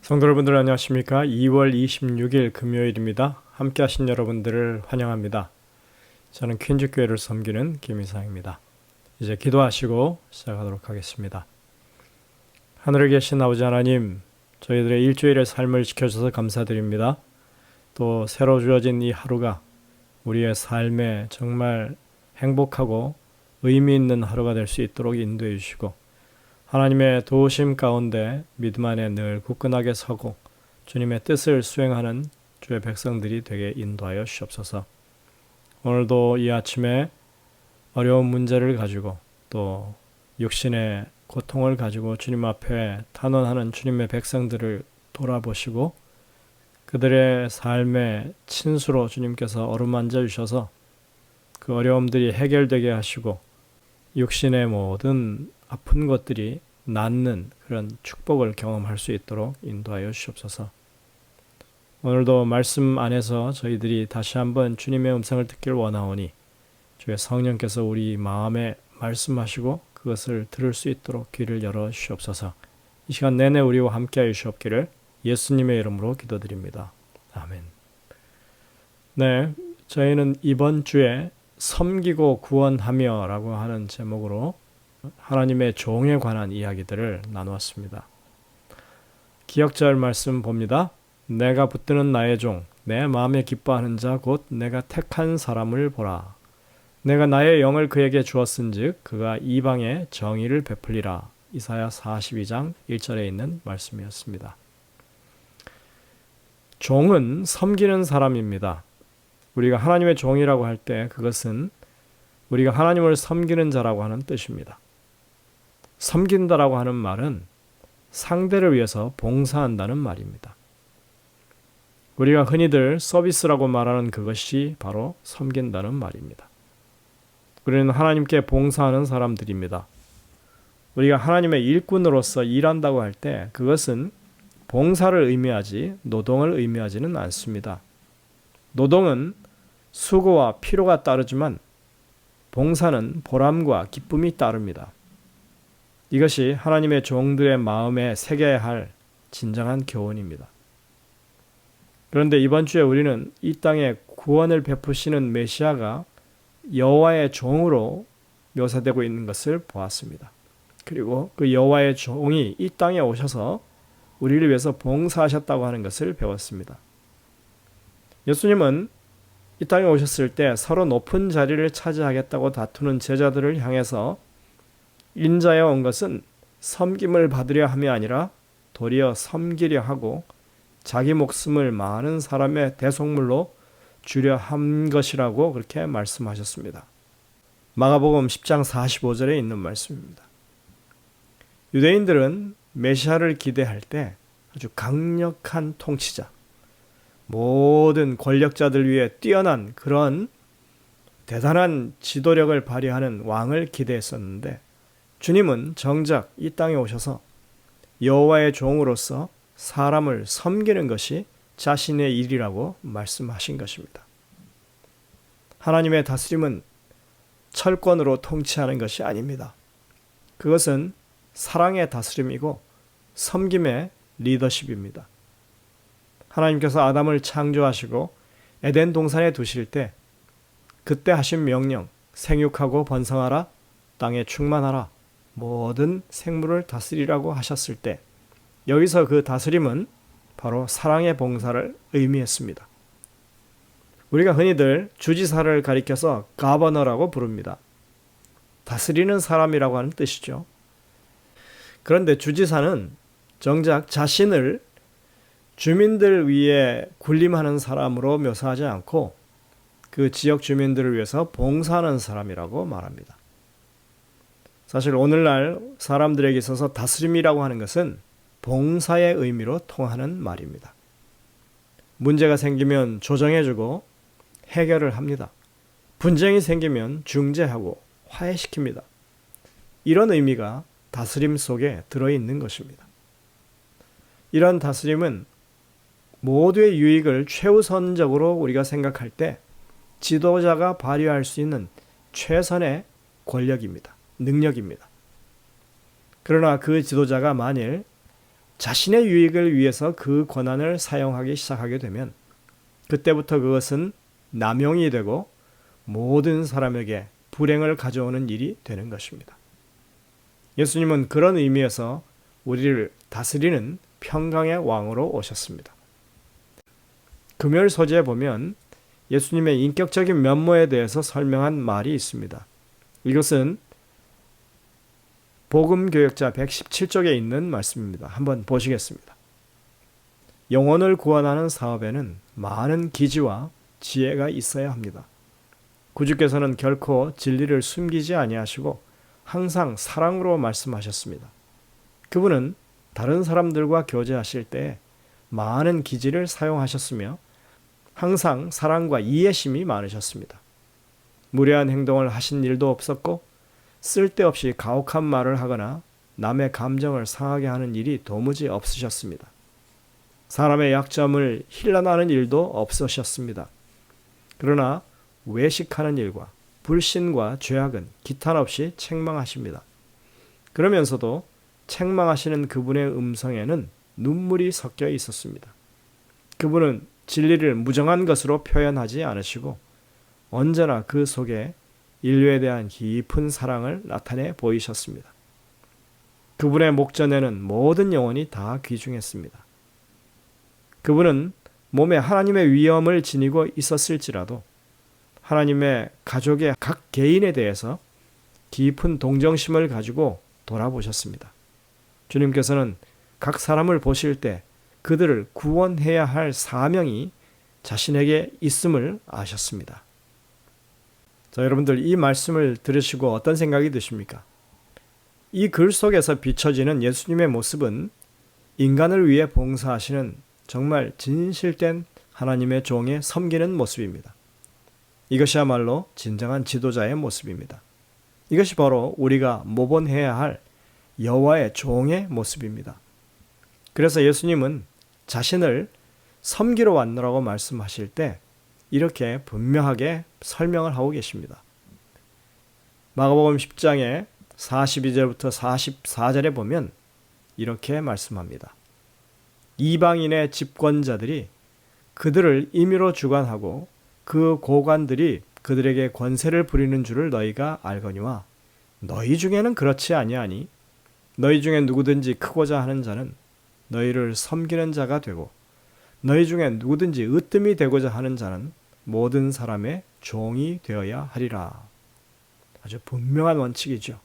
성도 여러분들 안녕하십니까? 2월 26일 금요일입니다. 함께 하신 여러분들을 환영합니다. 저는 퀸즈교회를 섬기는 김희상입니다. 이제 기도하시고 시작하도록 하겠습니다. 하늘에 계신 아버지 하나님, 저희들의 일주일의 삶을 지켜주셔서 감사드립니다. 또 새로 주어진 이 하루가 우리의 삶에 정말 행복하고 의미 있는 하루가 될 수 있도록 인도해 주시고 하나님의 도우심 가운데 믿음 안에 늘 굳건하게 서고 주님의 뜻을 수행하는 주의 백성들이 되게 인도하여 주시옵소서. 오늘도 이 아침에 어려운 문제를 가지고 또 육신의 고통을 가지고 주님 앞에 탄원하는 주님의 백성들을 돌아보시고 그들의 삶의 친수로 주님께서 어루만져 주셔서 그 어려움들이 해결되게 하시고 육신의 모든 아픈 것들이 낫는 그런 축복을 경험할 수 있도록 인도하여 주시옵소서. 오늘도 말씀 안에서 저희들이 다시 한번 주님의 음성을 듣길 원하오니 주의 성령께서 우리 마음에 말씀하시고 그것을 들을 수 있도록 귀를 열어 주시옵소서. 이 시간 내내 우리와 함께하여 주시옵기를 예수님의 이름으로 기도드립니다. 아멘. 네, 저희는 이번 주에 섬기고 구원하며 라고 하는 제목으로 하나님의 종에 관한 이야기들을 나누었습니다. 기억절 말씀 봅니다. 내가 붙드는 나의 종, 내 마음에 기뻐하는 자 곧 내가 택한 사람을 보라. 내가 나의 영을 그에게 주었은즉 그가 이방에 정의를 베풀리라. 이사야 42장 1절에 있는 말씀이었습니다. 종은 섬기는 사람입니다. 우리가 하나님의 종이라고 할 때 그것은 우리가 하나님을 섬기는 자라고 하는 뜻입니다. 섬긴다라고 하는 말은 상대를 위해서 봉사한다는 말입니다. 우리가 흔히들 서비스라고 말하는 그것이 바로 섬긴다는 말입니다. 우리는 하나님께 봉사하는 사람들입니다. 우리가 하나님의 일꾼으로서 일한다고 할 때 그것은 봉사를 의미하지 노동을 의미하지는 않습니다. 노동은 수고와 피로가 따르지만 봉사는 보람과 기쁨이 따릅니다. 이것이 하나님의 종들의 마음에 새겨야 할 진정한 교훈입니다. 그런데 이번 주에 우리는 이 땅에 구원을 베푸시는 메시아가 여호와의 종으로 묘사되고 있는 것을 보았습니다. 그리고 그 여호와의 종이 이 땅에 오셔서 우리를 위해서 봉사하셨다고 하는 것을 배웠습니다. 예수님은 이 땅에 오셨을 때 서로 높은 자리를 차지하겠다고 다투는 제자들을 향해서 인자에 온 것은 섬김을 받으려 함이 아니라 도리어 섬기려 하고 자기 목숨을 많은 사람의 대속물로 주려 한 것이라고 그렇게 말씀하셨습니다. 마가복음 10장 45절에 있는 말씀입니다. 유대인들은 메시아를 기대할 때 아주 강력한 통치자, 모든 권력자들 위해 뛰어난 그런 대단한 지도력을 발휘하는 왕을 기대했었는데 주님은 정작 이 땅에 오셔서 여호와의 종으로서 사람을 섬기는 것이 자신의 일이라고 말씀하신 것입니다. 하나님의 다스림은 철권으로 통치하는 것이 아닙니다. 그것은 사랑의 다스림이고 섬김의 리더십입니다. 하나님께서 아담을 창조하시고 에덴 동산에 두실 때 그때 하신 명령, 생육하고 번성하라, 땅에 충만하라, 모든 생물을 다스리라고 하셨을 때 여기서 그 다스림은 바로 사랑의 봉사를 의미했습니다. 우리가 흔히들 주지사를 가리켜서 가버너라고 부릅니다. 다스리는 사람이라고 하는 뜻이죠. 그런데 주지사는 정작 자신을 주민들 위에 군림하는 사람으로 묘사하지 않고 그 지역 주민들을 위해서 봉사하는 사람이라고 말합니다. 사실 오늘날 사람들에게 있어서 다스림이라고 하는 것은 봉사의 의미로 통하는 말입니다. 문제가 생기면 조정해주고 해결을 합니다. 분쟁이 생기면 중재하고 화해시킵니다. 이런 의미가 다스림 속에 들어있는 것입니다. 이런 다스림은 모두의 유익을 최우선적으로 우리가 생각할 때 지도자가 발휘할 수 있는 최선의 권력입니다. 능력입니다. 그러나 그 지도자가 만일 자신의 유익을 위해서 그 권한을 사용하기 시작하게 되면 그때부터 그것은 남용이 되고 모든 사람에게 불행을 가져오는 일이 되는 것입니다. 예수님은 그런 의미에서 우리를 다스리는 평강의 왕으로 오셨습니다. 금요일 소재에 보면 예수님의 인격적인 면모에 대해서 설명한 말이 있습니다. 이것은 복음교역자 117쪽에 있는 말씀입니다. 한번 보시겠습니다. 영혼을 구원하는 사업에는 많은 기지와 지혜가 있어야 합니다. 구주께서는 결코 진리를 숨기지 아니하시고 항상 사랑으로 말씀하셨습니다. 그분은 다른 사람들과 교제하실 때 많은 기지를 사용하셨으며 항상 사랑과 이해심이 많으셨습니다. 무례한 행동을 하신 일도 없었고 쓸데없이 가혹한 말을 하거나 남의 감정을 상하게 하는 일이 도무지 없으셨습니다. 사람의 약점을 힐난하는 일도 없으셨습니다. 그러나 외식하는 일과 불신과 죄악은 기탄 없이 책망하십니다. 그러면서도 책망하시는 그분의 음성에는 눈물이 섞여 있었습니다. 그분은 진리를 무정한 것으로 표현하지 않으시고 언제나 그 속에 인류에 대한 깊은 사랑을 나타내 보이셨습니다. 그분의 목전에는 모든 영혼이 다 귀중했습니다. 그분은 몸에 하나님의 위엄을 지니고 있었을지라도 하나님의 가족의 각 개인에 대해서 깊은 동정심을 가지고 돌아보셨습니다. 주님께서는 각 사람을 보실 때 그들을 구원해야 할 사명이 자신에게 있음을 아셨습니다. 자, 여러분들 이 말씀을 들으시고 어떤 생각이 드십니까? 이 글 속에서 비춰지는 예수님의 모습은 인간을 위해 봉사하시는 정말 진실된 하나님의 종의 섬기는 모습입니다. 이것이야말로 진정한 지도자의 모습입니다. 이것이 바로 우리가 모본해야 할 여호와의 종의 모습입니다. 그래서 예수님은 자신을 섬기러 왔노라고 말씀하실 때 이렇게 분명하게 설명을 하고 계십니다. 마가복음 10장에 42절부터 44절에 보면 이렇게 말씀합니다. 이방인의 집권자들이 그들을 임의로 주관하고 그 고관들이 그들에게 권세를 부리는 줄을 너희가 알거니와 너희 중에는 그렇지 아니하니 너희 중에 누구든지 크고자 하는 자는 너희를 섬기는 자가 되고 너희 중에 누구든지 으뜸이 되고자 하는 자는 모든 사람의 종이 되어야 하리라. 아주 분명한 원칙이죠.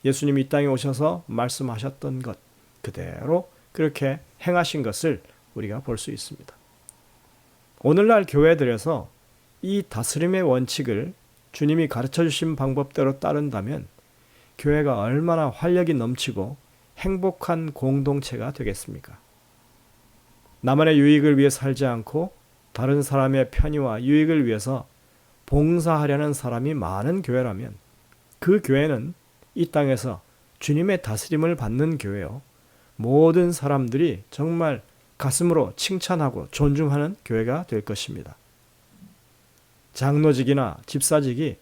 예수님이 이 땅에 오셔서 말씀하셨던 것 그대로 그렇게 행하신 것을 우리가 볼 수 있습니다. 오늘날 교회들에서 이 다스림의 원칙을 주님이 가르쳐 주신 방법대로 따른다면 교회가 얼마나 활력이 넘치고 행복한 공동체가 되겠습니까? 나만의 유익을 위해 살지 않고 다른 사람의 편의와 유익을 위해서 봉사하려는 사람이 많은 교회라면 그 교회는 이 땅에서 주님의 다스림을 받는 교회요. 모든 사람들이 정말 가슴으로 칭찬하고 존중하는 교회가 될 것입니다. 장로직이나 집사직이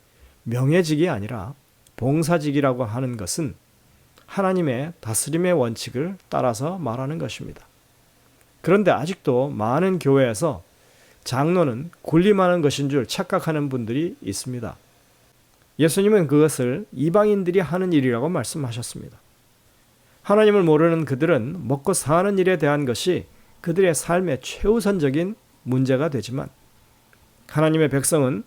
명예직이 아니라 봉사직이라고 하는 것은 하나님의 다스림의 원칙을 따라서 말하는 것입니다. 그런데 아직도 많은 교회에서 장로는 군림하는 것인 줄 착각하는 분들이 있습니다. 예수님은 그것을 이방인들이 하는 일이라고 말씀하셨습니다. 하나님을 모르는 그들은 먹고 사는 일에 대한 것이 그들의 삶의 최우선적인 문제가 되지만 하나님의 백성은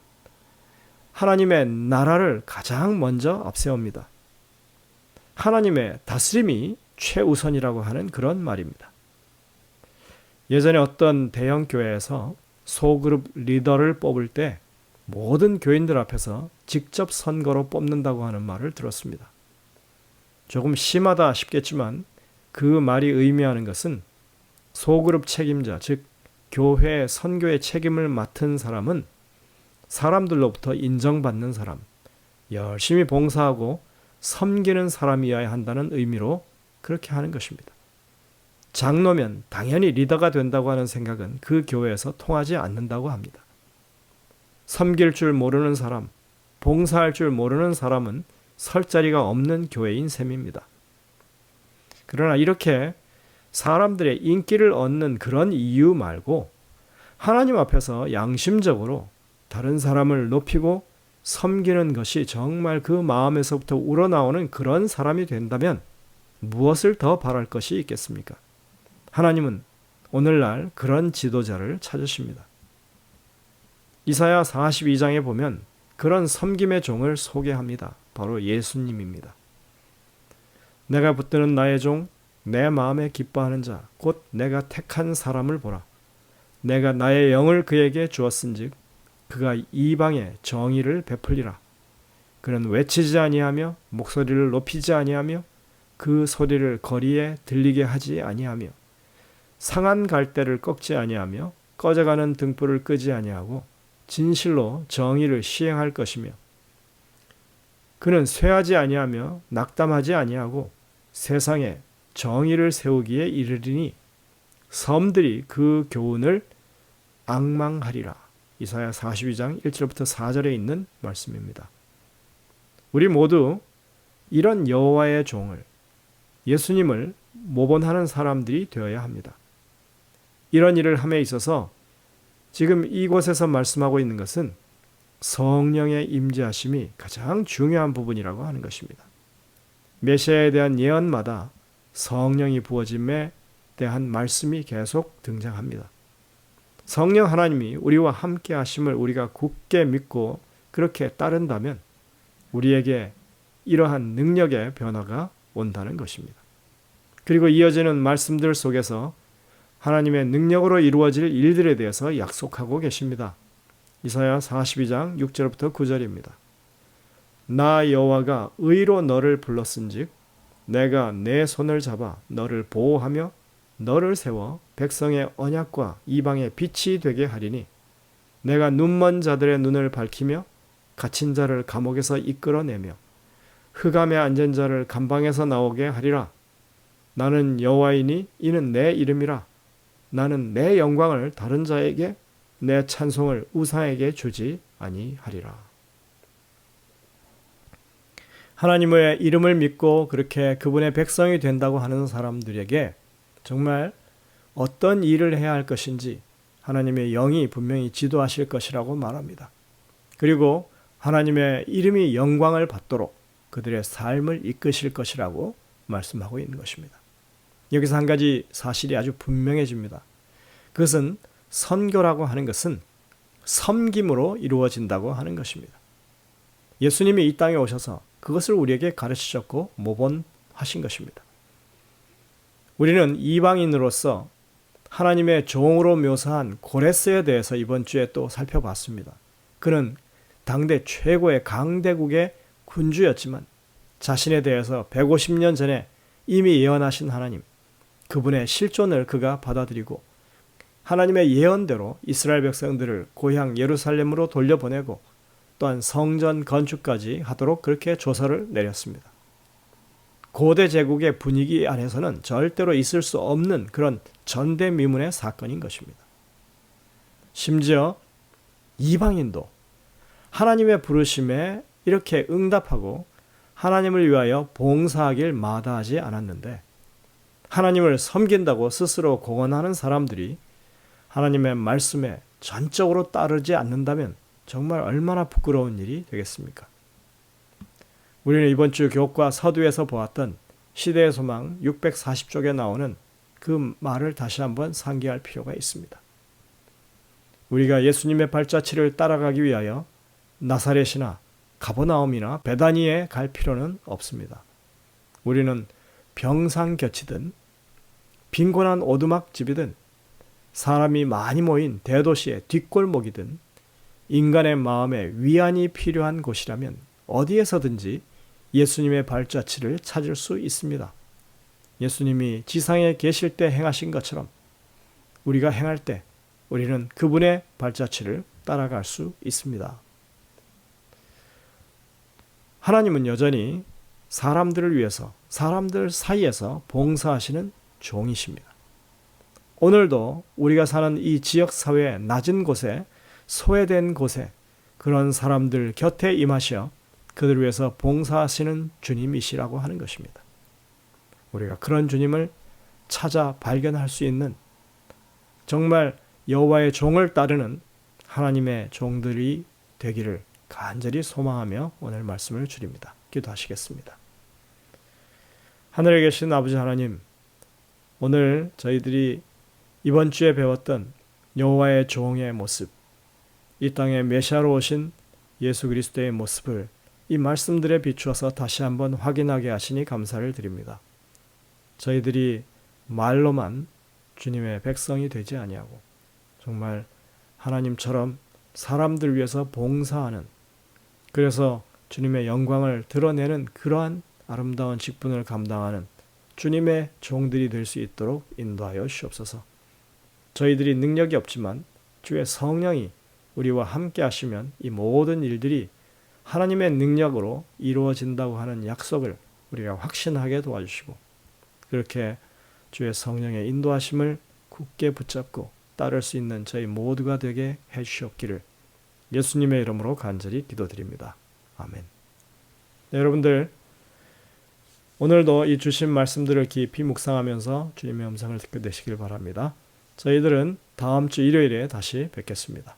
하나님의 나라를 가장 먼저 앞세웁니다. 하나님의 다스림이 최우선이라고 하는 그런 말입니다. 예전에 어떤 대형 교회에서 소그룹 리더를 뽑을 때 모든 교인들 앞에서 직접 선거로 뽑는다고 하는 말을 들었습니다. 조금 심하다 싶겠지만 그 말이 의미하는 것은 소그룹 책임자, 즉 교회 선교의 책임을 맡은 사람은 사람들로부터 인정받는 사람, 열심히 봉사하고 섬기는 사람이어야 한다는 의미로 그렇게 하는 것입니다. 장로면 당연히 리더가 된다고 하는 생각은 그 교회에서 통하지 않는다고 합니다. 섬길 줄 모르는 사람, 봉사할 줄 모르는 사람은 설 자리가 없는 교회인 셈입니다. 그러나 이렇게 사람들의 인기를 얻는 그런 이유 말고 하나님 앞에서 양심적으로 다른 사람을 높이고 섬기는 것이 정말 그 마음에서부터 우러나오는 그런 사람이 된다면 무엇을 더 바랄 것이 있겠습니까? 하나님은 오늘날 그런 지도자를 찾으십니다. 이사야 42장에 보면 그런 섬김의 종을 소개합니다. 바로 예수님입니다. 내가 붙드는 나의 종, 내 마음에 기뻐하는 자, 곧 내가 택한 사람을 보라. 내가 나의 영을 그에게 주었은즉 그가 이방에 정의를 베풀리라. 그는 외치지 아니하며 목소리를 높이지 아니하며 그 소리를 거리에 들리게 하지 아니하며 상한 갈대를 꺾지 아니하며 꺼져가는 등불을 끄지 아니하고 진실로 정의를 시행할 것이며 그는 쇠하지 아니하며 낙담하지 아니하고 세상에 정의를 세우기에 이르리니 섬들이 그 교훈을 앙망하리라. 이사야 42장 1절부터 4절에 있는 말씀입니다. 우리 모두 이런 여호와의 종을, 예수님을 모본하는 사람들이 되어야 합니다. 이런 일을 함에 있어서 지금 이곳에서 말씀하고 있는 것은 성령의 임재하심이 가장 중요한 부분이라고 하는 것입니다. 메시아에 대한 예언마다 성령이 부어짐에 대한 말씀이 계속 등장합니다. 성령 하나님이 우리와 함께 하심을 우리가 굳게 믿고 그렇게 따른다면 우리에게 이러한 능력의 변화가 온다는 것입니다. 그리고 이어지는 말씀들 속에서 하나님의 능력으로 이루어질 일들에 대해서 약속하고 계십니다. 이사야 42장 6절부터 9절입니다. 나 여호와가 의로 너를 불렀은즉 내가 내 손을 잡아 너를 보호하며 너를 세워 백성의 언약과 이방의 빛이 되게 하리니 내가 눈먼 자들의 눈을 밝히며 갇힌 자를 감옥에서 이끌어내며 흑암에 앉은 자를 감방에서 나오게 하리라. 나는 여호와이니 이는 내 이름이라. 나는 내 영광을 다른 자에게 내 찬송을 우상에게 주지 아니하리라. 하나님의 이름을 믿고 그렇게 그분의 백성이 된다고 하는 사람들에게 정말 어떤 일을 해야 할 것인지 하나님의 영이 분명히 지도하실 것이라고 말합니다. 그리고 하나님의 이름이 영광을 받도록 그들의 삶을 이끄실 것이라고 말씀하고 있는 것입니다. 여기서 한 가지 사실이 아주 분명해집니다. 그것은 선교라고 하는 것은 섬김으로 이루어진다고 하는 것입니다. 예수님이 이 땅에 오셔서 그것을 우리에게 가르치셨고 모본하신 것입니다. 우리는 이방인으로서 하나님의 종으로 묘사한 고레스에 대해서 이번 주에 또 살펴봤습니다. 그는 당대 최고의 강대국의 군주였지만 자신에 대해서 150년 전에 이미 예언하신 하나님, 그분의 실존을 그가 받아들이고 하나님의 예언대로 이스라엘 백성들을 고향 예루살렘으로 돌려보내고 또한 성전 건축까지 하도록 그렇게 조서를 내렸습니다. 고대 제국의 분위기 안에서는 절대로 있을 수 없는 그런 전대미문의 사건인 것입니다. 심지어 이방인도 하나님의 부르심에 이렇게 응답하고 하나님을 위하여 봉사하길 마다하지 않았는데 하나님을 섬긴다고 스스로 공언하는 사람들이 하나님의 말씀에 전적으로 따르지 않는다면 정말 얼마나 부끄러운 일이 되겠습니까? 우리는 이번 주 교과 서두에서 보았던 시대의 소망 640쪽에 나오는 그 말을 다시 한번 상기할 필요가 있습니다. 우리가 예수님의 발자취를 따라가기 위하여 나사렛이나 가버나움이나 베다니에 갈 필요는 없습니다. 우리는 병상곁이든 빈곤한 오두막집이든 사람이 많이 모인 대도시의 뒷골목이든 인간의 마음에 위안이 필요한 곳이라면 어디에서든지 예수님의 발자취를 찾을 수 있습니다. 예수님이 지상에 계실 때 행하신 것처럼 우리가 행할 때 우리는 그분의 발자취를 따라갈 수 있습니다. 하나님은 여전히 사람들을 위해서 사람들 사이에서 봉사하시는 종이십니다. 오늘도 우리가 사는 이 지역사회의 낮은 곳에 소외된 곳에 그런 사람들 곁에 임하시어 그들을 위해서 봉사하시는 주님이시라고 하는 것입니다. 우리가 그런 주님을 찾아 발견할 수 있는 정말 여호와의 종을 따르는 하나님의 종들이 되기를 간절히 소망하며 오늘 말씀을 드립니다. 기도하시겠습니다. 하늘에 계신 아버지 하나님, 오늘 저희들이 이번 주에 배웠던 여호와의 종의 모습, 이 땅에 메시아로 오신 예수 그리스도의 모습을 이 말씀들에 비추어서 다시 한번 확인하게 하시니 감사를 드립니다. 저희들이 말로만 주님의 백성이 되지 아니하고 정말 하나님처럼 사람들 위해서 봉사하는, 그래서 주님의 영광을 드러내는 그러한 아름다운 직분을 감당하는 주님의 종들이 될 수 있도록 인도하여 주옵소서. 저희들이 능력이 없지만 주의 성령이 우리와 함께 하시면 이 모든 일들이 하나님의 능력으로 이루어진다고 하는 약속을 우리가 확신하게 도와주시고, 그렇게 주의 성령의 인도하심을 굳게 붙잡고 따를 수 있는 저희 모두가 되게 해주시옵기를 예수님의 이름으로 간절히 기도드립니다. 아멘. 네, 여러분들 오늘도 이 주신 말씀들을 깊이 묵상하면서 주님의 음성을 듣게 되시길 바랍니다. 저희들은 다음 주 일요일에 다시 뵙겠습니다.